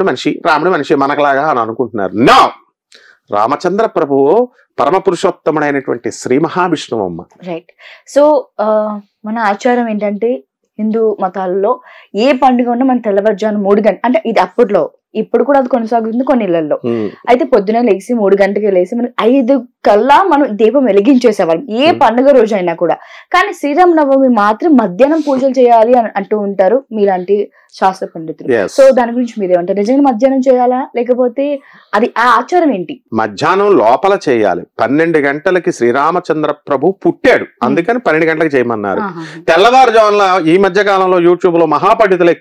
మనిషి రాముడి మనిషి మనకలాగా అని అనుకుంటున్నారు. నో, రామచంద్ర ప్రభువు పరమ పురుషోత్తముడైనటువంటి శ్రీ మహావిష్ణువు అమ్మ. రైట్. సో మన ఆచారం ఏంటంటే హిందూ మతాల్లో ఏ పండుగ ఉన్నా మన తెల్లవారుజాము 3 గంటలు, అంటే ఇది అప్పట్లో, ఇప్పుడు కూడా అది కొనసాగుతుంది కొన్ని ఇళ్లలో. అయితే పొద్దున లేచి 3 గంటలకి లేచి మనం 5 కల్లా మనం దీపం వెలిగించేసేవాళ్ళం ఏ పండుగ రోజు అయినా కూడా. కానీ శ్రీరామనవమి మాత్రం మధ్యాహ్నం పూజలు చేయాలి అని అంటూ ఉంటారు మీలాంటి శాస్త్ర పండితులు. సో దాని గురించి మీరేమంటారు? నిజంగా మధ్యాహ్నం చేయాలా, లేకపోతే అది ఆ ఆచారం ఏంటి? మధ్యాహ్నం లోపల చేయాలి. 12 గంటలకి శ్రీరామచంద్ర ప్రభు పుట్టాడు, అందుకని 12 గంటలకు చేయమన్నారు. తెల్లవారుజామున ఈ మధ్య కాలంలో యూట్యూబ్ లో మహాపండితులు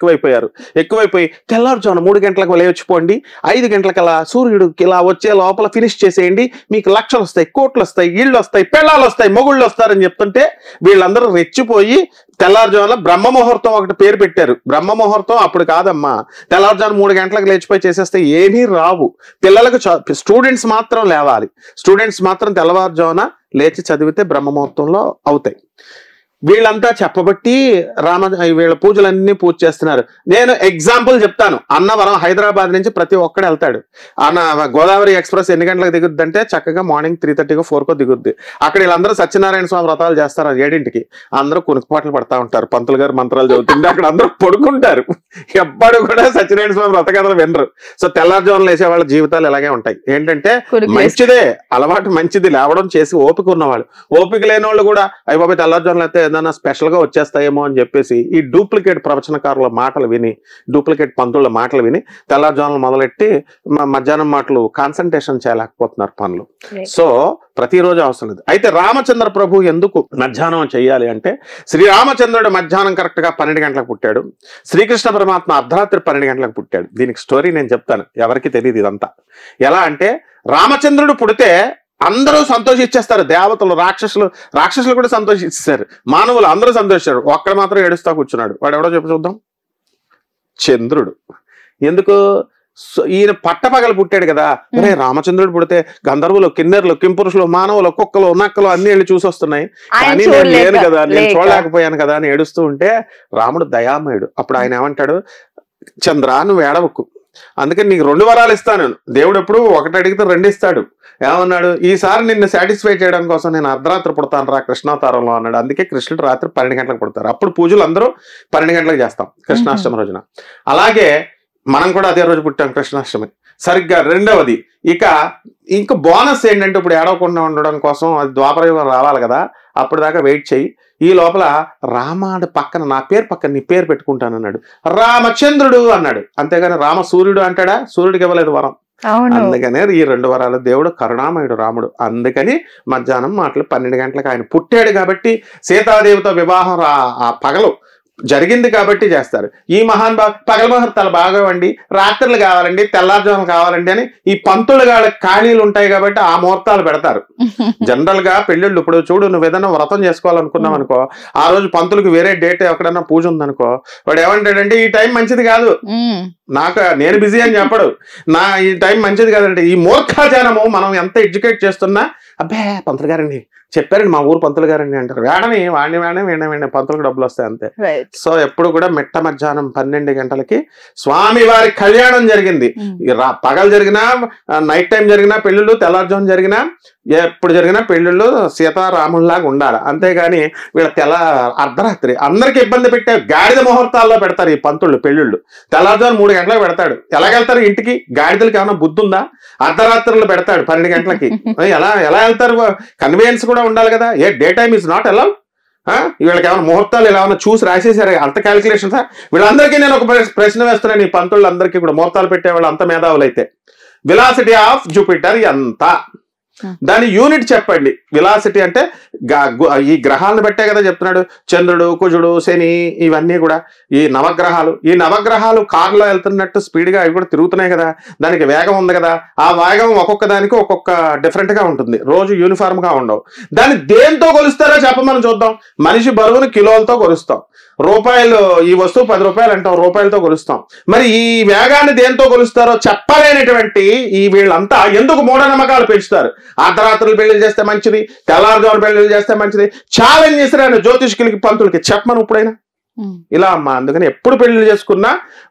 ఎక్కువైపోయి తెల్లవారుజామున 3 గంటలకు లేచిపోండి, 5 గంటలకలా సూర్యుడికి ఇలా వచ్చే లోపల ఫినిష్ చేసేయండి, మీకు లక్షలు వస్తాయి, కోట్లు వస్తాయి, ఇళ్ళు వస్తాయి, పెళ్ళాలు వస్తాయి, మొగుళ్ళు వస్తారని చెప్తుంటే వీళ్ళందరూ రెచ్చిపోయి తెల్లారుజామున బ్రహ్మ ముహూర్తం ఒకటి పేరు పెట్టారు. బ్రహ్మ ముహూర్తం అప్పుడు కాదమ్మా, తెల్లారుజామున 3 గంటలకు లేచిపోయి చేసేస్తే ఏమీ రావు. పిల్లలకు స్టూడెంట్స్ మాత్రం లేవాలి, స్టూడెంట్స్ మాత్రం తెల్లవారుజామున లేచి చదివితే బ్రహ్మ ముహూర్తంలో అవుతాయి. వీళ్ళంతా చెప్పబట్టి వీళ్ళ పూజలన్నీ పూజ చేస్తున్నారు. నేను ఎగ్జాంపుల్ చెప్తాను. అన్నవరం హైదరాబాద్ నుంచి ప్రతి ఒక్కడు వెళ్తాడు. గోదావరి ఎక్స్ప్రెస్ ఎన్ని గంటలకు దిగుద్ది అంటే చక్కగా మార్నింగ్ 3:30కో 4కో దిగుద్ది. అక్కడ వీళ్ళందరూ సత్యనారాయణ స్వామి వ్రతాలు చేస్తారు 7ంటికి. అందరూ కునుకుపాట్లు పడతా ఉంటారు, పంతులు గారు మంత్రాలు చదువుతుంటే అక్కడ అందరూ పడుకుంటారు. ఎప్పుడు కూడా సత్యనారాయణ స్వామి వ్రత కథలు వినరు. సో తెల్లారుజామున లేచే వాళ్ళ జీవితాలు ఇలాగే ఉంటాయి. ఏంటంటే మంచిదే, అలవాటు మంచిది, లేవడం చేసి ఓపిక ఉన్నవాళ్ళు. ఓపిక లేని వాళ్ళు కూడా అయ్యి బాబాయ్ తెల్లారుజామున అయితే ఏదైనా స్పెషల్ గా వచ్చేస్తాయేమో అని చెప్పేసి ఈ డూప్లికేట్ ప్రవచనకారుల మాటలు విని, డూప్లికేట్ పంతుల మాటలు విని తెల్లారుజామున మొదలెట్టి మధ్యాహ్నం మాటలు కాన్సన్ట్రేషన్ చేయలేకపోతున్నారు పనులు. సో ప్రతిరోజు అవసరం లేదు. అయితే రామచంద్ర ప్రభు ఎందుకు మధ్యాహ్నం చేయాలి అంటే, శ్రీరామచంద్రుడు మధ్యాహ్నం కరెక్ట్ గా 12 గంటలకు పుట్టాడు, శ్రీకృష్ణ పరమాత్మ అర్ధరాత్రి 12 గంటలకు పుట్టాడు. దీనికి స్టోరీ నేను చెప్తాను, ఎవరికి తెలియదు ఇదంతా. ఎలా అంటే, రామచంద్రుడు పుడితే అందరూ సంతోషించేస్తారు, దేవతలు రాక్షసులు కూడా సంతోషిస్తారు, మానవులు అందరూ సంతోషిస్తారు. ఒక్కడ మాత్రం ఏడుస్తా కూర్చున్నాడు. వాడు ఎవడో చెప్పు చూద్దాం. చంద్రుడు. ఎందుకు? ఈయన పట్టపగలు పుట్టాడు కదా. అరే రామచంద్రుడు పుడితే గంధర్వులు, కిన్నెర్లు, కింపురుషులు, మానవులు, కుక్కలు, నక్కలు అన్ని వెళ్ళి చూసి వస్తున్నాయి, కానీ నేను లేను కదా, నేను చూడలేకపోయాను కదా అని ఏడుస్తూ ఉంటే రాముడు దయామయుడు. అప్పుడు ఆయన ఏమంటాడు, చంద్ర నువ్వు ఏడవకు, అందుకని నీకు 2 వరాలు ఇస్తాను. దేవుడు ఎప్పుడు ఒకటి అడిగితే 2 ఇస్తాడు. ఏమన్నాడు, ఈసారి నిన్ను సాటిస్ఫై చేయడం కోసం నేను అర్ధరాత్రి పుడతాను రా కృష్ణావతారంలో అన్నాడు. అందుకే కృష్ణుడు రాత్రి 12 గంటలకు పుడతారు. అప్పుడు పూజలు అందరూ 12 గంటలకు చేస్తాం కృష్ణాష్టమి రోజున. అలాగే మనం కూడా అదే రోజు పుట్టాం కృష్ణాష్టమి. సరిగ్గా రెండవది ఇంకా బోనస్ ఏంటంటే, ఇప్పుడు ఏడవకుండా ఉండడం కోసం అది ద్వాపరయుగం రావాలి కదా, అప్పుడు దాకా వెయిట్ చేయి. ఈ లోపల రామాడు పక్కన నా పేరు పక్కన నీ పేరు పెట్టుకుంటాను అన్నాడు. రామచంద్రుడు అన్నాడు. అంతేగాని రామ సూర్యుడు అంటాడా? సూర్యుడికి ఇవ్వలేదు వరం. అందుకనే ఈ 2 వరాలు. దేవుడు కరుణామయుడు రాముడు. అందుకని మధ్యాహ్నం మాటలు 12 గంటలకు ఆయన పుట్టాడు కాబట్టి, సీతాదేవితో వివాహం ఆ పగలు జరిగింది కాబట్టి చేస్తారు. ఈ పగల ముహూర్తాలు బాగోవండి, రాత్రులు కావాలండి, తెల్లారుజాములు కావాలండి అని ఈ పంతులు ఖాళీలు ఉంటాయి కాబట్టి ఆ ముహూర్తాలు పెడతారు. జనరల్ గా పెళ్ళిళ్ళు, ఇప్పుడు చూడు, నువ్వు ఏదైనా వ్రతం చేసుకోవాలనుకున్నావు అనుకో, ఆ రోజు పంతులకు వేరే డేట్ ఎక్కడన్నా పూజ ఉందనుకో, వాడు ఏమంటాడంటే ఈ టైం మంచిది కాదు, నేను బిజీ అని చెప్పడు, ఈ టైం మంచిది కాదంటే, ఈ మూర్ఖాజనము మనం ఎంత ఎడ్యుకేట్ చేస్తున్నా, అబ్బే పంతులు గారండి చెప్పారండి, మా ఊరు పంతులు గారండి అంటారు. వాడిని పంతులకు డబ్బులు వస్తాయి అంతే. సో ఎప్పుడు కూడా మిట్ట మధ్యాహ్నం 12 గంటలకి స్వామి వారి కళ్యాణం జరిగింది. పగలు జరిగినా, నైట్ టైం జరిగినా పెళ్ళిళ్ళు, తెల్లారుజాము జరిగినా, ఎప్పుడు జరిగినా పెళ్ళిళ్ళు సీతారాముల్లాగా ఉండాలి. అంతేగాని వీళ్ళ అర్ధరాత్రి అందరికి ఇబ్బంది పెట్టే గాడిద ముహూర్తాల్లో పెడతారు ఈ పంతుళ్ళు పెళ్ళిళ్ళు. తెల్లారుజాము 3 గంటలకు పెడతాడు. ఎలాగెళ్తారు ఇంటికి? గాడిదలకి ఏమైనా బుద్ధి ఉందా? అర్ధరాత్రులు పెడతాడు 12 గంటలకి. ఎలా వెళ్తారు? కన్వీనియన్స్ కూడా ఉండాలి కదా. Day time is not allowed. వీళ్ళకి ఏమైనా ముహూర్తాలు ఇలా ఏమైనా చూసి రాసేసారు, అంత క్యాలిక్యులేషన్స్. వీళ్ళందరికీ నేను ఒక ప్రశ్న వేస్తున్నాను, ఈ పంతుళ్ళందరికీ కూడా ముహూర్తాలు పెట్టేవాళ్ళు అంత మేధావులు అయితే, వెలాసిటీ ఆఫ్ జూపిటర్ ఎంత? దాని యూనిట్ చెప్పండి. వెలాసిటీ అంటే ఈ గ్రహాలను బట్టే కదా చెప్తున్నాడు. చంద్రుడు, కుజుడు, శని, ఇవన్నీ కూడా ఈ నవగ్రహాలు కారులో వెళ్తున్నట్టు స్పీడ్గా అవి కూడా తిరుగుతున్నాయి కదా, దానికి వేగం ఉంది కదా. ఆ వేగం ఒక్కొక్క దానికి ఒక్కొక్క డిఫరెంట్ గా ఉంటుంది, రోజు యూనిఫామ్ గా ఉండవు. దాన్ని దేంతో కొలుస్తారో చెప్పమని చూద్దాం. మనిషి బరువును కిలోలతో కొలుస్తాం. రూపాయలు, ఈ వస్తువు 10 రూపాయలు అంటాం, రూపాయలతో కొలుస్తాం. మరి ఈ వేగాన్ని దేంతో కొలుస్తారో చెప్పలేనటువంటి ఈ వీళ్ళంతా ఎందుకు మూఢనమ్మకాలు పెంచుతారు? అర్ధరాత్రులు పెళ్లిళ్ళు చేస్తే మంచిది, తెల్లారుజామున పెళ్లిళ్ళు చేస్తే మంచిది. ఛాలెంజ్ చేశారు జ్యోతిష్కులకి, పంతులకి. చెప్పమని ఇప్పుడైనా ఇలా అమ్మ. అందుకని ఎప్పుడు పెళ్లి చేసుకున్నా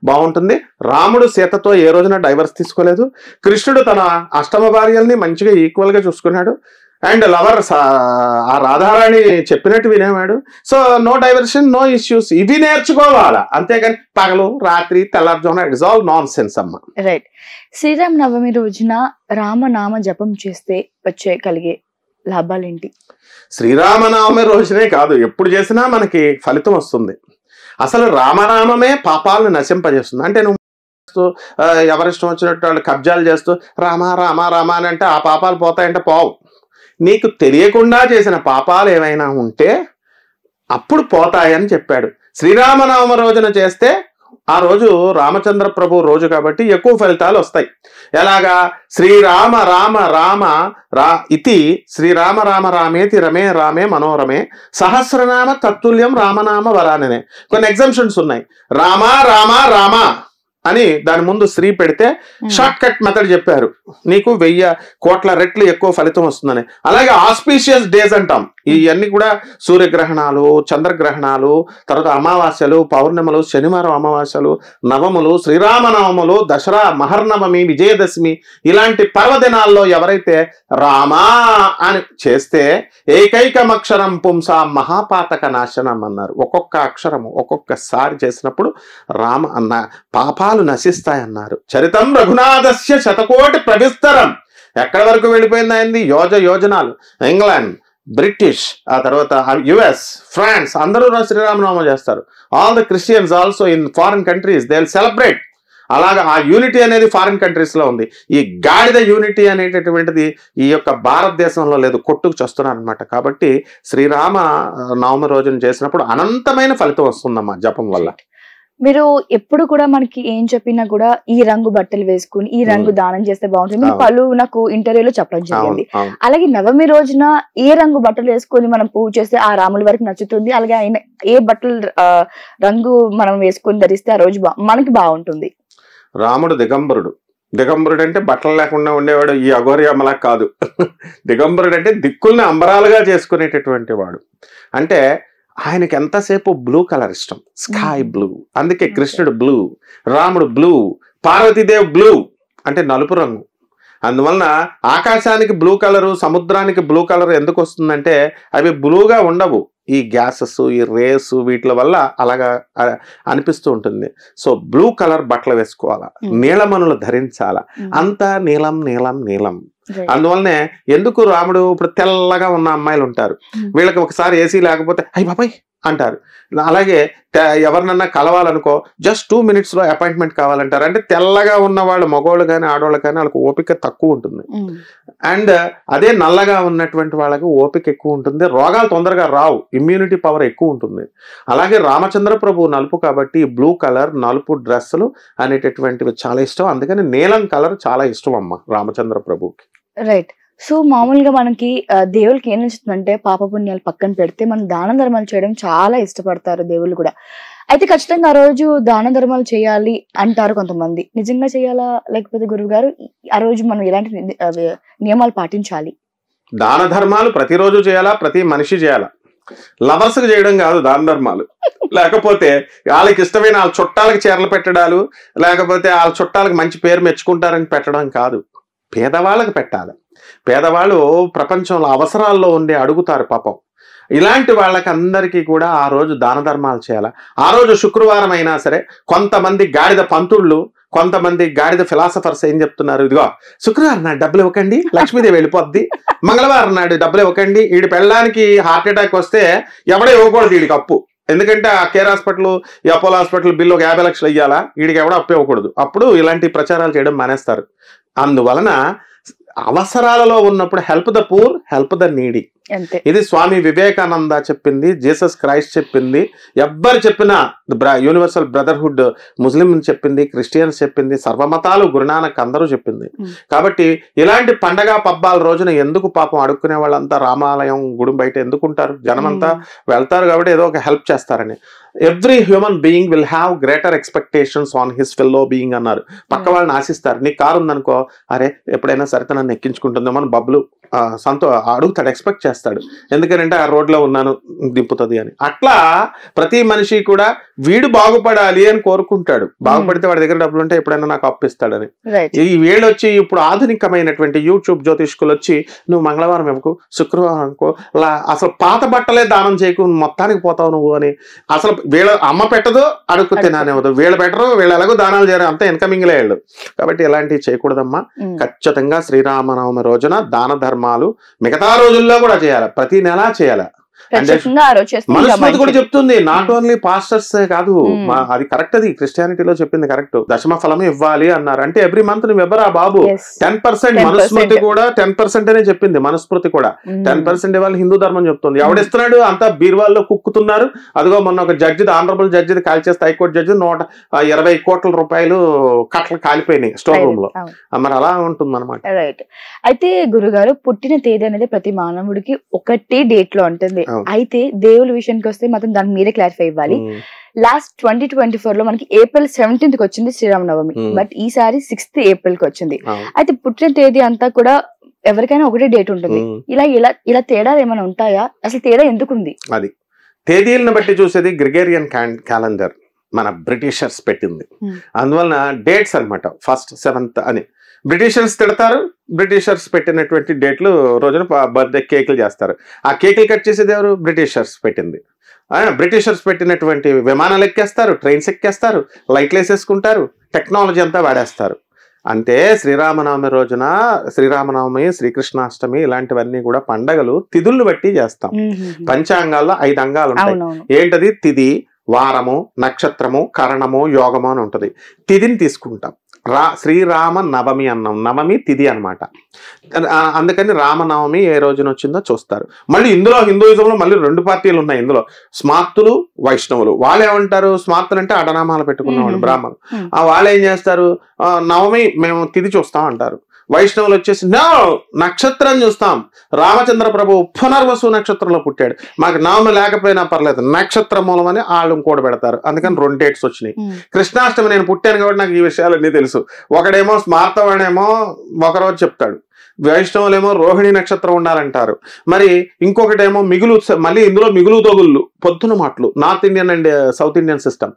బాగుంటుంది. రాముడు సీతతో ఏ రోజున డైవర్స్ తీసుకోలేదు. కృష్ణుడు తన అష్టమ భార్యల్ని మంచిగా ఈక్వల్ గా చూసుకున్నాడు. అండ్ లవర్ ఆ రాధారాణి చెప్పినట్టు వినేవాడు. So no diversion, no issues. ఇవి నేర్చుకోవాలా, అంతేగాని పగలు రాత్రి తెల్లారుజామున ఇట్స్ ఆల్ నాన్ సెన్స్ అమ్మ. రైట్. శ్రీరామ నవమి రోజున రామనామ జపం చేస్తే కలిగే లాభాలేంటి? శ్రీరామనవమి రోజునే కాదు, ఎప్పుడు చేసినా మనకి ఫలితం వస్తుంది. అసలు రామనామమే పాపాలను నశింపజేస్తుంది. అంటే నువ్వు ఎవరిష్టం వచ్చినట్టు వాళ్ళు కబ్జాలు చేస్తూ రామ రామ రామ అని అంటే ఆ పాపాలు పోతాయంటే పోవు. నీకు తెలియకుండా చేసిన పాపాలు ఏమైనా ఉంటే అప్పుడు పోతాయని చెప్పాడు. శ్రీరామనవమి రోజున చేస్తే ఆ రోజు రామచంద్ర ప్రభు రోజు కాబట్టి ఎక్కువ ఫలితాలు వస్తాయి. ఎలాగా? శ్రీరామ రామ రామ ఇతి శ్రీరామ రామ రామేతి రమే రామే మనోరమే సహస్రనామ తత్తుల్యం రామనామ వరాననే. కొన్ని ఎగ్జామ్షన్స్ ఉన్నాయి. రామ రామ రామ అని దాని ముందు శ్రీ పెడితే షార్ట్ కట్ మెథడ్ చెప్పారు, నీకు 1000 కోట్ల రెట్లు ఎక్కువ ఫలితం వస్తుందని. అలాగే ఆస్పీషియస్ డేస్ అంటాం. ఇవన్నీ కూడా సూర్యగ్రహణాలు, చంద్రగ్రహణాలు, తర్వాత అమావాస్యలు, పౌర్ణములు, శనివారం అమావాస్యలు, నవములు, శ్రీరామనవములు, దసరా, మహర్నవమి, విజయదశమి ఇలాంటి పర్వదినాల్లో ఎవరైతే రామా అని చేస్తే ఏకైకమక్షరం పుంసా మహాపాతక నాశనం అన్నారు. ఒక్కొక్క అక్షరము ఒక్కొక్కసారి చేసినప్పుడు రామ అన్న పాపాలు నశిస్తాయన్నారు. చరితం రఘునాథస్య శతకోటి ప్రవిస్తరం. ఎక్కడి వరకు వెళ్ళిపోయింది అయింది? యోజనాలు. ఇంగ్లాండ్, బ్రిటిష్, ఆ తర్వాత యుఎస్, ఫ్రాన్స్ అందరూ శ్రీరామనవమి చేస్తారు. All the Christians also in foreign countries they will celebrate. అలాగా ఆ యూనిటీ అనేది ఫారిన్ కంట్రీస్ లో ఉంది. ఈ గాడిద యూనిటీ అనేటటువంటిది ఈ యొక్క భారతదేశంలో లేదు, కొట్టుకు చేస్తున్నారు అనమాట. కాబట్టి శ్రీరామ నవమి రోజున చేసినప్పుడు అనంతమైన ఫలితం వస్తుందమ్మా జపం వల్ల. మీరు ఎప్పుడు కూడా మనకి ఏం చెప్పినా కూడా ఈ రంగు బట్టలు వేసుకుని ఈ రంగు దానం చేస్తే బాగుంటుంది. పలు నాకు ఇంటర్వ్యూలో చెప్పడం జరిగింది. అలాగే నవమి రోజున ఏ రంగు బట్టలు వేసుకొని మనం పూజ చేస్తే ఆ రాముల వరకు నచ్చుతుంది. అలాగే ఆయన ఏ బట్టలు రంగు మనం వేసుకొని ధరిస్తే ఆ రోజు మనకి బాగుంటుంది. రాముడు దిగంబరుడు. దిగంబరుడు అంటే బట్టలు లేకుండా ఉండేవాడు. ఈ అఘోరి అమలా కాదు. దిగంబరుడు అంటే దిక్కుల్ని అంబరాలుగా చేసుకునేటటువంటి వాడు. అంటే ఆయనకి ఎంతసేపు బ్లూ కలర్ ఇష్టం, స్కై బ్లూ. అందుకే కృష్ణుడు బ్లూ, రాముడు బ్లూ, పార్వతీదేవి బ్లూ అంటే నలుపు రంగు. అందువలన ఆకాశానికి బ్లూ కలరు, సముద్రానికి బ్లూ కలర్ ఎందుకు వస్తుందంటే అవి బ్లూగా ఉండవు. ఈ గ్యాసెస్, ఈ రేస్ వీటి వల్ల అలాగా అనిపిస్తూ ఉంటుంది. సో బ్లూ కలర్ బట్టలు వేసుకోవాలా, నీలమనులు ధరించాలా. అంతా నీలం నీలం నీలం. అందువల్లనే ఎందుకు రాముడు ఇప్పుడు తెల్లగా ఉన్న అమ్మాయిలు ఉంటారు, వీళ్ళకి ఒకసారి ఏసీ లేకపోతే అయ్యి బాబాయ్ అంటారు. అలాగే ఎవరినన్నా కలవాలనుకో జస్ట్ 2 minutes లో అపాయింట్మెంట్ కావాలంటారు. అంటే తెల్లగా ఉన్న వాళ్ళు మగవాళ్ళు కానీ ఆడవాళ్ళు కానీ వాళ్ళకి ఓపిక తక్కువ ఉంటుంది. అండ్ అదే నల్లగా ఉన్నటువంటి వాళ్ళకి ఓపిక ఎక్కువ ఉంటుంది, రోగాలు తొందరగా రావు, ఇమ్యూనిటీ పవర్ ఎక్కువ ఉంటుంది. అలాగే రామచంద్ర ప్రభు నలుపు కాబట్టి బ్లూ కలర్, నలుపు డ్రెస్సులు అనేటటువంటివి చాలా ఇష్టం. అందుకని నీలం కలర్ చాలా ఇష్టం అమ్మ రామచంద్ర ప్రభుకి. రైట్. సో మామూలుగా మనకి దేవుళ్ళకి ఏం నచ్చుతుందంటే పాపపుణ్యాలు పక్కన పెడితే మనం దాన ధర్మాలు చేయడం చాలా ఇష్టపడతారు దేవుళ్ళు కూడా. అయితే ఖచ్చితంగా ఆ రోజు దాన ధర్మాలు చేయాలి అంటారు కొంతమంది. నిజంగా చేయాలా, లేకపోతే గురువు గారు ఆ రోజు మనం ఎలాంటి నియమాలు పాటించాలి? దాన ధర్మాలు ప్రతిరోజు చేయాలా, ప్రతి మనిషి చేయాలా. లవర్స్ కు చేయడం కాదు దాన ధర్మాలు. లేకపోతే వాళ్ళకి ఇష్టమైన వాళ్ళ చుట్టాలకు చీరలు పెట్టడాలు, లేకపోతే వాళ్ళ చుట్టాలకు మంచి పేరు మెచ్చుకుంటారని పెట్టడం కాదు. పేదవాళ్ళకి పెట్టాలి. పేదవాళ్ళు ప్రపంచంలో అవసరాల్లో ఉండి అడుగుతారు పాపం. ఇలాంటి వాళ్ళకి అందరికీ కూడా ఆ రోజు దాన ధర్మాలు చేయాలి. ఆ రోజు శుక్రవారం అయినా సరే కొంతమంది గాడిద పంతుళ్ళు, కొంతమంది గాడిద ఫిలాసఫర్స్ ఏం చెప్తున్నారు, ఇదిగో శుక్రవారం నాడు డబ్బులు ఇవ్వకండి లక్ష్మీదేవి వెళ్ళిపోద్ది, మంగళవారం నాడు డబ్బులు ఇవ్వకండి, వీడి పెళ్ళడానికి హార్ట్ అటాక్ వస్తే ఎవడో ఇవ్వకూడదు వీడికి అప్పు. ఎందుకంటే ఆ కేర్ హాస్పిటల్, ఈ అపోలో హాస్పిటల్ బిల్లు ఒక 50 లక్షలు ఇవ్వాలా, వీడికి ఎవడో అప్పు ఇవ్వకూడదు. అప్పుడు ఇలాంటి ప్రచారాలు చేయడం మానేస్తారు. అందువలన అవసరాలలో ఉన్నప్పుడు help the poor, help the needy. ఇది స్వామి వివేకానంద చెప్పింది, జీసస్ క్రైస్ట్ చెప్పింది, ఎవ్వరు చెప్పినా యూనివర్సల్ బ్రదర్హుడ్ ముస్లిం చెప్పింది, క్రిస్టియన్స్ చెప్పింది, సర్వమతాలు గురునానక్ అందరూ చెప్పింది. కాబట్టి ఇలాంటి పండగ పబ్బాల రోజున ఎందుకు పాపం అడుక్కునే వాళ్ళంతా రామాలయం గుడి బయట ఎందుకుంటారు? జనమంతా వెళ్తారు కాబట్టి ఏదో ఒక హెల్ప్ చేస్తారని. Every human being will have greater expectations on his fellow being అన్నారు. పక్క వాళ్ళని ఆశిస్తారు. నీ కారు ఉందనుకో, అరే ఎప్పుడైనా సరే నన్ను ఎక్కించుకుంటుందేమో అని బబ్లు అడుగుతాడు, ఎక్స్పెక్ట్ చేస్తాడు. ఎందుకంటే ఆ రోడ్లో ఉన్నాను దింపుతుంది అని. అట్లా ప్రతి మనిషి కూడా వీడు బాగుపడాలి అని కోరుకుంటాడు. బాగుపడితే వాడి దగ్గర డబ్బులు ఉంటే ఎప్పుడైనా నాకు అప్పిస్తాడని. ఈ వీళ్ళు వచ్చి ఇప్పుడు ఆధునికమైనటువంటి యూట్యూబ్ జ్యోతిష్కులు వచ్చి నువ్వు మంగళవారం ఇవ్వకు, శుక్రవారం అనుకో, అసలు పాత బట్టలే దానం చేయకు, మొత్తానికి పోతావు నువ్వు అని. అసలు వీళ్ళ అమ్మ పెట్టదు, అడుగు తినానేవద్దు, వీళ్ళు పెట్టరు, వీళ్ళు ఎలాగో దానాలు చేయరు, అంతా ఇన్కమింగ్ లేళ్ళు. కాబట్టి ఇలాంటివి చేయకూడదమ్మా. ఖచ్చితంగా శ్రీరామనవమి రోజున దాన ధర్మాలు మిగతా రోజుల్లో కూడా చేయాలి, ప్రతి నెలా చేయాలి. మనుస్మృతి కూడా చెప్తుంది, నాట్ ఓన్లీ పాస్టర్స్ కాదు, అది కరెక్ట్, అది క్రిస్టియానిటీలో చెప్పింది కరెక్ట్. దశమ ఫలమే ఇవ్వాలి అన్నారు. అంటే ఎవ్రీ మంత్ నువ్వు ఇవ్వరా బాబు, 10%. మనుస్మృతి కూడా 10% అనే చెప్పింది. మనుస్మృతి కూడా 10% ఇవ్వాలి హిందూ ధర్మం చెప్తుంది. ఎవడిస్తున్నాడు, అంతా బీర్వాల్లో కుక్కుతున్నారు. అదిగో మొన్న ఒక జడ్జి, ఆనరబుల్ జడ్జిది కాల్ చేస్తే హైకోర్టు జడ్జి 120 కోట్ల రూపాయలు కట్టలు కాలిపోయినాయి స్టోర్ రూమ్ లో. మరి అలా ఉంటుంది అనమాట. రైట్. అయితే గురుగారు, పుట్టిన తేదీ అనేది ప్రతి మానవుడికి ఒకటే డేట్ లో ఉంటుంది. అయితే దేవుడి విషయానికి వస్తే మాత్రం దానికి మీరే క్లారిఫై ఇవ్వాలి. లాస్ట్ 2024 లో మనకి April 17th కి వచ్చింది శ్రీరామనవమి, బట్ ఈసారి 6th April కి వచ్చింది. అయితే పుట్టిన తేదీ అంతా కూడా ఎవరికైనా ఒకటే డేట్ ఉంటుంది. ఇలా తేడాలు ఏమైనా ఉంటాయా? అసలు తేడా ఎందుకు ఉంది? అది తేదీలను బట్టి చూసేది గ్రిగేరియన్ క్యాలెండర్ మన బ్రిటిషర్స్ పెట్టింది. అందువలన డేట్స్ అనమాట 1st 7th అని బ్రిటిషర్స్ తిడతారు. బ్రిటిషర్స్ పెట్టినటువంటి డేట్లు రోజున బర్త్డే కేకులు చేస్తారు. ఆ కేకులు కట్ చేసేది ఎవరు? బ్రిటిషర్స్ పెట్టింది. బ్రిటిషర్స్ పెట్టినటువంటి విమానాలు ఎక్కేస్తారు, ట్రైన్స్ ఎక్కేస్తారు, లైట్లు వేసేసుకుంటారు, టెక్నాలజీ అంతా వాడేస్తారు. అంటే శ్రీరామనవమి రోజున శ్రీరామనవమి, శ్రీకృష్ణాష్టమి ఇలాంటివన్నీ కూడా పండగలు తిథులను బట్టి చేస్తాం. పంచాంగాల్లో 5 అంగాలు ఉంటాయి. ఏంటది? తిథి, వారము, నక్షత్రము, కరణము, యోగము అని ఉంటది. తిథిని తీసుకుంటాం. శ్రీరామ నవమి అన్నాం, నవమి తిథి అనమాట. అందుకని రామనవమి ఏ రోజున వచ్చిందో చూస్తారు. మళ్ళీ ఇందులో హిందూయిజంలో మళ్ళీ 2 పార్టీలు ఉన్నాయి. ఇందులో స్మార్తులు, వైష్ణవులు. వాళ్ళు ఏమంటారు? స్మార్తులు అంటే అడనామాలు పెట్టుకున్నవాళ్ళు, బ్రాహ్మణులు. వాళ్ళు ఏం చేస్తారు? నవమి మేము తిథి చూస్తాం అంటారు. వైష్ణవులు వచ్చేసి నక్షత్రం చూస్తాం, రామచంద్ర ప్రభు పునర్వసు నక్షత్రంలో పుట్టాడు, మాకు నవమి లేకపోయినా పర్లేదు, నక్షత్ర మూలం అని వాళ్ళు కూడబెడతారు. అందుకని 2 డేట్స్ వచ్చినాయి. కృష్ణాష్టమి నేను పుట్టాను కాబట్టి నాకు ఈ విషయాలన్నీ తెలుసు. ఒకడేమో స్మార్తవాడేమో ఒకరోజు చెప్తాడు, వైష్ణవులేమో రోహిణి నక్షత్రం ఉండాలంటారు. మరి ఇంకొకటేమో మిగులు, మళ్ళీ ఇందులో మిగులు తగుళ్ళు, పొద్దున మాటలు. North Indian and south Indian system.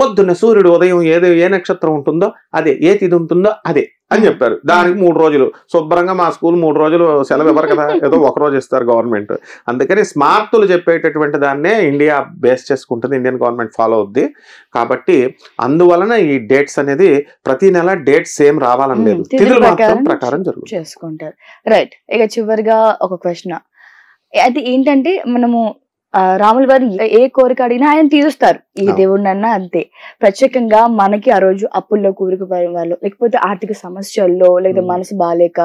పొద్దున్న సూర్యుడు ఉదయం ఏ నక్షత్రం ఉంటుందో అదే, ఏ తిథి ఉంటుందో అదే అని చెప్పారు. దానికి 3 రోజులు శుభ్రంగా, మా స్కూల్ 3 రోజులు సెలవు ఇవ్వరు కదా, ఏదో 1 రోజు ఇస్తారు గవర్నమెంట్. అందుకని స్మార్తులు చెప్పేటటువంటి దాన్నే ఇండియా బేస్ చేసుకుంటుంది, ఇండియన్ గవర్నమెంట్ ఫాలో అవుద్ది. కాబట్టి అందువలన ఈ డేట్స్ అనేది ప్రతి నెల డేట్ సేమ్ రావాలని లేదు, తిథుల మాత్రం ప్రకారం చేసుకుంటారు. రైట్. ఇక చివరిగా ఒక క్వశ్చన్, అది ఏంటంటే మనము రాముల వారు ఏ కోరిక అడిగినా ఆయన తీరుస్తారు, ఏ దేవుడినన్నా అంతే. ప్రత్యేకంగా మనకి ఆ రోజు అప్పుల్లో కూరుకుపోయిన వాళ్ళు, లేకపోతే ఆర్థిక సమస్యల్లో, లేదా మనసు బాగాలేక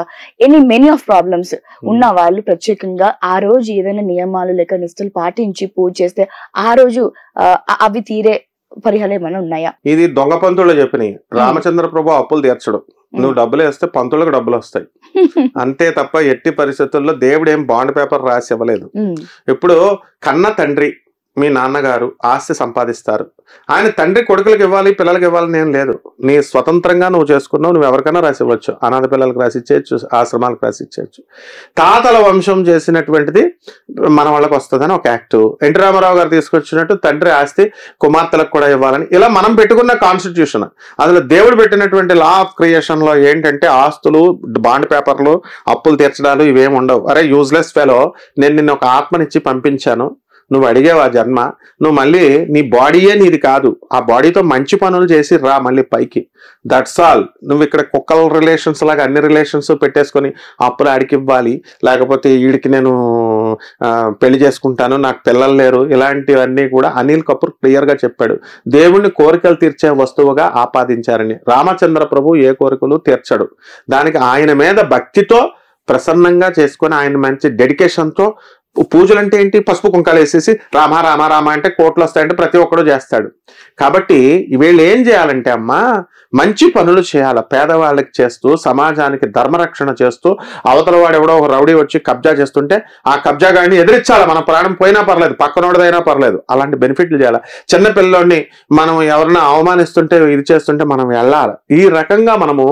మెనీ ఆఫ్ ప్రాబ్లమ్స్ ఉన్న వాళ్ళు ప్రత్యేకంగా ఆ రోజు ఏదైనా నియమాలు లేక నిష్ఠలు పాటించి పూజ చేస్తే ఆ రోజు అవి తీరే పరిహారాలు ఏమైనా ఉన్నాయా? ఇది దొంగ పంతులు చెప్పినాయి. రామచంద్ర ప్రభు అప్పులు తీర్చడు, నువ్వు డబ్బులు వేస్తే పంతులకు డబ్బులు వస్తాయి అంతే తప్ప ఎట్టి పరిస్థితుల్లో దేవుడు ఏం బాండ్ పేపర్ రాసి ఇవ్వలేదు. ఇప్పుడు కన్న తండ్రి మీ నాన్నగారు ఆస్తి సంపాదిస్తారు, ఆయన తండ్రి కొడుకులకు ఇవ్వాలి, పిల్లలకి ఇవ్వాలని ఏం లేదు. నీ స్వతంత్రంగా నువ్వు చేసుకున్నావు, నువ్వు ఎవరికైనా రాసి ఇవ్వచ్చు. అనాథ పిల్లలకు రాసి ఇచ్చేయచ్చు, ఆశ్రమాలకు రాసి ఇచ్చేయచ్చు. తాతల వంశం చేసినటువంటిది మన వాళ్ళకి వస్తుందని ఒక యాక్ట్. ఎన్టీ రామారావు గారు తీసుకొచ్చినట్టు తండ్రి ఆస్తి కుమార్తెలకు కూడా ఇవ్వాలని, ఇలా మనం పెట్టుకున్న కాన్స్టిట్యూషన్. అసలు దేవుడు పెట్టినటువంటి లా ఆఫ్ క్రియేషన్ లో ఏంటంటే ఆస్తులు, బాండ్ పేపర్లు, అప్పులు తీర్చడాలు ఇవేమి ఉండవు. అరే యూజ్లెస్ ఫెలో, నేను నిన్ను ఒక ఆత్మనిచ్చి పంపించాను, నువ్వు అడిగావు ఆ జన్మ, నువ్వు మళ్ళీ నీ బాడీయే నీది కాదు, ఆ బాడీతో మంచి పనులు చేసి రా మళ్ళీ పైకి, దట్స్ ఆల్. నువ్వు ఇక్కడ కుక్కల రిలేషన్స్ లాగా అన్ని రిలేషన్స్ పెట్టేసుకొని అప్పులు ఆడికి ఇవ్వాలి, లేకపోతే వీడికి నేను పెళ్లి చేసుకుంటాను, నాకు పిల్లలు లేరు, ఇలాంటివన్నీ కూడా అనిల్ కపూర్ క్లియర్ గా చెప్పాడు. దేవుణ్ణి కోరికలు తీర్చే వస్తువుగా ఆపాదించారని. రామచంద్ర ప్రభు ఏ కోరికలు తీర్చడు. దానికి ఆయన మీద భక్తితో ప్రసన్నంగా చేసుకొని, ఆయన మంచి డెడికేషన్తో. పూజలు అంటే ఏంటి? పసుపు కుంకాలు వేసేసి రామ రామ రామ అంటే కోట్లు వస్తాయంటే ప్రతి ఒక్కడు చేస్తాడు. కాబట్టి వీళ్ళు ఏం చేయాలంటే అమ్మా, మంచి పనులు చేయాలి, పేదవాళ్ళకి చేస్తూ, సమాజానికి ధర్మరక్షణ చేస్తూ, అవతల వాడు ఎవడో ఒక రౌడీ వచ్చి కబ్జా చేస్తుంటే ఆ కబ్జా గాడిని ఎదిరించాలి, మన ప్రాణం పోయినా పర్లేదు, పక్కనోడదైనా పర్లేదు, అలాంటి బెనిఫిట్లు చేయాలి. చిన్న పిల్లోడిని మనం ఎవరైనా అవమానిస్తుంటే ఇది చేస్తుంటే మనం వెళ్ళాలి. ఈ రకంగా మనము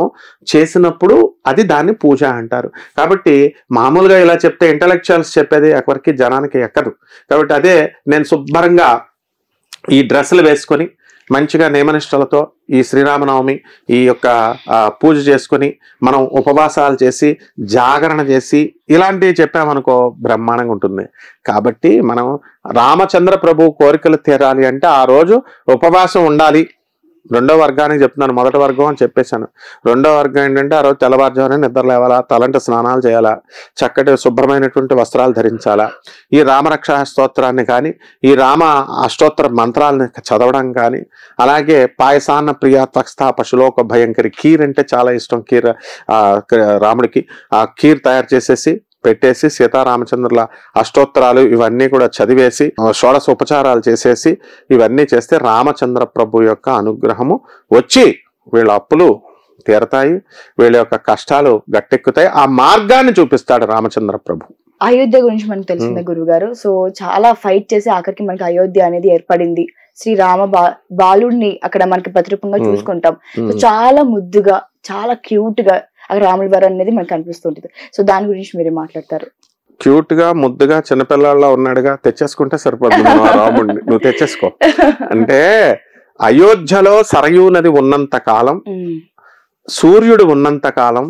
చేసినప్పుడు అది దాన్ని పూజ అంటారు. కాబట్టి మామూలుగా ఇలా చెప్తే ఇంటలెక్చువల్స్ చెప్పేది ఎవరికి జనానికి ఎక్కదు. కాబట్టి అదే నేను శుభ్రంగా ఈ డ్రెస్సులు వేసుకొని మంచిగా నియమనిష్టలతో ఈ శ్రీరామనవమి ఈ యొక్క పూజ చేసుకొని మనం ఉపవాసాలు చేసి జాగరణ చేసి ఇలాంటివి చెప్పామనుకో బ్రహ్మాండంగా ఉంటుంది. కాబట్టి మనం రామచంద్ర ప్రభు కోరికలు తీరాలి అంటే ఆ రోజు ఉపవాసం ఉండాలి. రెండో వర్గానికి చెప్తున్నాను, మొదటి వర్గం అని చెప్పేశాను. రెండో వర్గం ఏంటంటే ఆ రోజు తెల్లవారుజామునే నిద్ర లేవాలా, తలంటి స్నానాలు చేయాలా, చక్కటి శుభ్రమైనటువంటి వస్త్రాలు ధరించాలా, ఈ రామరక్షా స్తోత్రాన్ని కానీ ఈ రామ అష్టోత్తర మంత్రాలని చదవడం కానీ, అలాగే పాయసాన్న ప్రియ తక్స్థ పశులోక భయంకరి ఖీర్ అంటే చాలా ఇష్టం. ఖీర్ రాముడికి ఆ ఖీర్ తయారు చేసేసి పెట్టేసి సీతారామచంద్రుల అష్టోత్తరాలు ఇవన్నీ కూడా చదివేసి షోడశ ఉపచారాలు చేసేసి ఇవన్నీ చేస్తే రామచంద్ర ప్రభు యొక్క అనుగ్రహము వచ్చి వీళ్ళ అప్పులు తీరతాయి, వీళ్ళ యొక్క కష్టాలు గట్టెక్కుతాయి. ఆ మార్గాన్ని చూపిస్తాడు రామచంద్ర ప్రభు. అయోధ్య గురించి మనకు తెలిసిందే గురుగారు. సో చాలా ఫైట్ చేసి ఆఖరికి మనకి అయోధ్య అనేది ఏర్పడింది. శ్రీరామ బాలుడిని అక్కడ మనకి ప్రతిరూపంగా చూసుకుంటాం. సో చాలా ముద్దుగా, చాలా క్యూట్ గా అక్కడ రాముడి వారు అనేది మనకు కనిపిస్తుంటది. సో దాని గురించి మీరే మాట్లాడతారు. క్యూట్ గా ముద్దుగా చిన్నపిల్లల్లో ఉన్నాడుగా, తెచ్చేసుకుంటే సరిపోతుంది రాముడిని, నువ్వు తెచ్చేసుకో. అంటే అయోధ్యలో సరయూ నది ఉన్నంత కాలం, సూర్యుడు ఉన్నంత కాలం,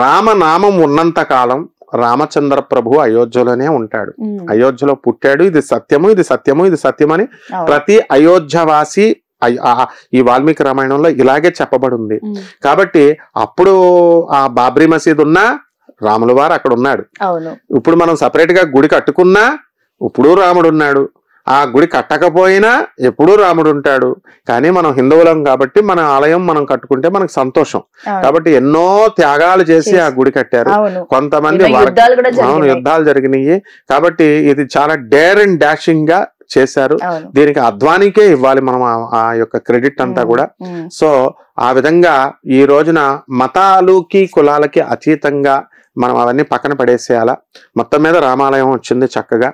రామనామం ఉన్నంత కాలం రామచంద్ర ప్రభు అయోధ్యలోనే ఉంటాడు. అయోధ్యలో పుట్టాడు. ఇది సత్యము, ఇది సత్యము, ఇది సత్యమని ప్రతి అయోధ్యవాసి ఈ వాల్మీకి రామాయణంలో ఇలాగే చెప్పబడి ఉంది. కాబట్టి అప్పుడు ఆ బాబ్రీ మసీద్ ఉన్నా రాముల వారు అక్కడ ఉన్నాడు. ఇప్పుడు మనం సపరేట్ గా గుడి కట్టుకున్నా ఇప్పుడు రాముడు ఉన్నాడు. ఆ గుడి కట్టకపోయినా ఎప్పుడూ రాముడు ఉంటాడు. కానీ మనం హిందువులం కాబట్టి మన ఆలయం మనం కట్టుకుంటే మనకు సంతోషం. కాబట్టి ఎన్నో త్యాగాలు చేసి ఆ గుడి కట్టారు. కొంతమంది యుద్ధాలు జరిగినాయి. కాబట్టి ఇది చాలా డేర్ అండ్ డాషింగ్ గా చేశారు. దీనికి అద్వానికే ఇవ్వాలి మనం ఆ యొక్క క్రెడిట్ అంతా కూడా. సో ఆ విధంగా ఈ రోజున మతాలుకి కులాలకి అతీతంగా మనం అవన్నీ పక్కన పడేసేయాలా. మొత్తం మీద రామాలయం వచ్చింది చక్కగా,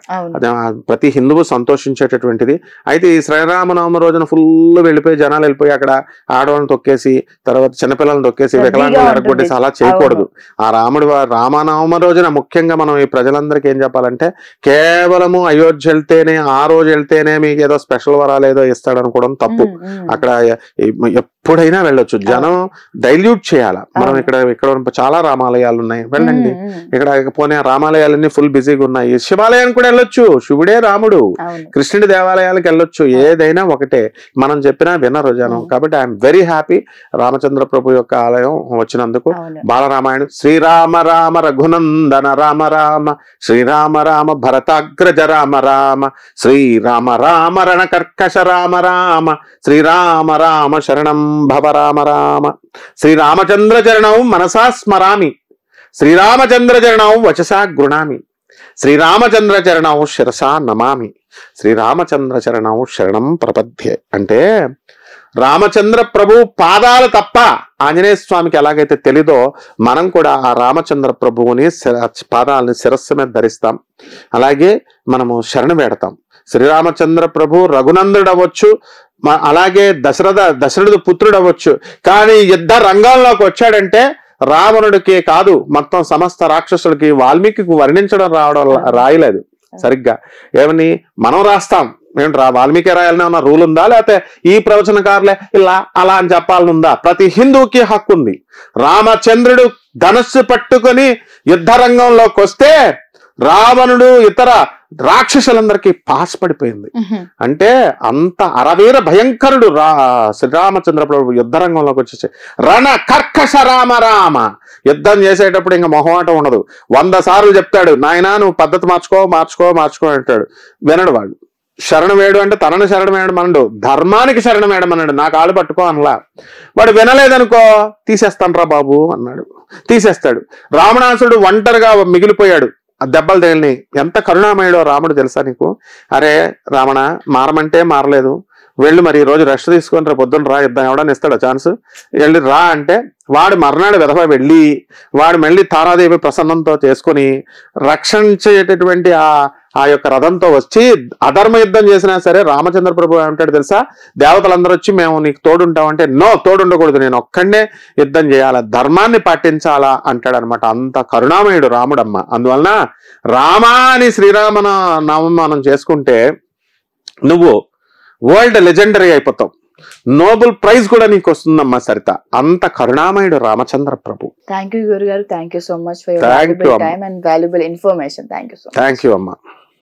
ప్రతి హిందువు సంతోషించేటటువంటిది. అయితే ఈ శ్రీరామనవమి రోజున ఫుల్ వెళ్ళిపోయి జనాలు వెళ్ళిపోయి అక్కడ ఆడవాళ్ళని తొక్కేసి తర్వాత చిన్నపిల్లలను తొక్కేసి వికలాంగులను ఎరగొట్టేసి అలా చేయకూడదు. ఆ రామనవమి రోజున ముఖ్యంగా మనం ఈ ప్రజలందరికీ ఏం చెప్పాలంటే, కేవలము అయోధ్య వెళ్తేనే ఆ రోజు వెళ్తేనే మీకు ఏదో స్పెషల్ వరాలు ఏదో ఇస్తాడు అనుకోవడం తప్పు. అక్కడ ఎప్పుడైనా వెళ్ళొచ్చు. జనం డైల్యూట్ చేయాలా. మనం ఇక్కడ చాలా రామాలయాలు ఉన్నాయి, వెళ్ళండి. ఇక్కడ పోనీ రామాలయాలన్నీ ఫుల్ బిజీగా ఉన్నాయి. శివాలయానికి కూడా వెళ్ళొచ్చు, శివుడే రాముడు. కృష్ణుడి దేవాలయాలకు వెళ్ళొచ్చు, ఏదైనా ఒకటే. మనం చెప్పినా వినరు జనం. కాబట్టి ఐఎమ్ వెరీ హ్యాపీ రామచంద్ర ప్రభు యొక్క ఆలయం వచ్చినందుకు. బాలరామాయణం శ్రీరామ రామ రఘునందన రామ రామ శ్రీరామ రామ భరతాగ్రజ రామ రామ శ్రీరామ రామ రణకర్కశ రామ రామ శ్రీరామ రామ శరణం భవ రామ రామ శ్రీరామచంద్ర చరణం మనసా స్మరామి శ్రీరామచంద్ర చరణం వచసా గృణామి శ్రీరామచంద్ర చరణం శిరసా నమామి శ్రీరామచంద్ర చరణం శరణం ప్రపద్యే. అంటే రామచంద్ర ప్రభు పాదాలు తప్ప ఆంజనేయ స్వామికి ఎలాగైతే తెలీదో మనం కూడా ఆ రామచంద్ర ప్రభువుని పాదాలని శిరస్సు మీద ధరిస్తాం. అలాగే మనము శరణ వేడతాం. శ్రీరామచంద్ర ప్రభు రఘునందుడు అవ్వచ్చు, అలాగే దశరథుడు పుత్రుడు అవ్వచ్చు. కానీ యుద్ధ రంగంలోకి వచ్చాడంటే రావణుడికి కాదు, మొత్తం సమస్త రాక్షసులకి వాల్మీకి వర్ణించడం రాయలేదు సరిగ్గా. ఏమని మనం రాస్తాం, వాల్మీకి రాయాలని ఉన్న రూల్ ఉందా? లేకపోతే ఈ ప్రవచనకారులే ఇలా అలా అని చెప్పాలని ఉందా? ప్రతి హిందువుకి హక్కు ఉంది. రామచంద్రుడు ధనస్సు పట్టుకొని యుద్ధ రంగంలోకి వస్తే రావణుడు ఇతర రాక్షసులందరికీ పాస్ పడిపోయింది. అంటే అంత అరవీర భయంకరుడు శ్రీరామచంద్ర ప్రభు యుద్ధ రంగంలోకి వచ్చేసి రణ కర్కశ రామ రామ. యుద్ధం చేసేటప్పుడు ఇంకా మొహమాటం ఉండదు. 100 సార్లు చెప్తాడు, నాయనా నువ్వు పద్ధతి మార్చుకో అంటాడు. వినడు వాడు. శరణ వేడు అంటే తనను శరణ వేయడమనడు, ధర్మానికి శరణ వేయడమన్నాడు. నా కాళ్ళు పట్టుకో అనలా. వాడు వినలేదనుకో తీసేస్తాను రా బాబు అన్నాడు, తీసేస్తాడు. రావణాసురుడు ఒంటరిగా మిగిలిపోయాడు, దెబ్బలు తేలిని. ఎంత కరుణామయుడో రాముడు తెలుసా నీకు? అరే రావణ, మారమంటే మారలేదు, వెళ్ళి మరి ఈ రోజు రెస్ట్ తీసుకొని రేపు పొద్దున్న రా ఇద్దాం, ఎవడని ఇస్తాడా ఛాన్స్? వెళ్ళి రా అంటే వాడు మర్నాడు వెధవ వెళ్ళి వాడు మళ్ళీ తారాదేవి ప్రసన్నంతో చేసుకుని రక్షించేటటువంటి ఆ యొక్క రథంతో వచ్చి అధర్మ యుద్ధం చేసినా సరే రామచంద్ర ప్రభు ఏమంటాడు తెలుసా? దేవతలందరూ వచ్చి మేము నీకు తోడుంటామంటే నో, తోడుండకూడదు, నేను ఒక్కడే యుద్ధం చేయాలా, ధర్మాన్ని పాటించాలా అంటాడు అనమాట. అంత కరుణామయుడు రాముడమ్మ. అందువలన రామా అని శ్రీరామ నామం మనం చేసుకుంటే నువ్వు వరల్డ్ లెజెండరీ అయిపోతావు, నోబెల్ ప్రైజ్ కూడా నీకు వస్తుందమ్మా సరిత. అంత కరుణామయుడు రామచంద్ర ప్రభు. థ్యాంక్ యూ గురుగారు, thank you so much for your valuable time and valuable information. Thank you so much. Thank you అమ్మా.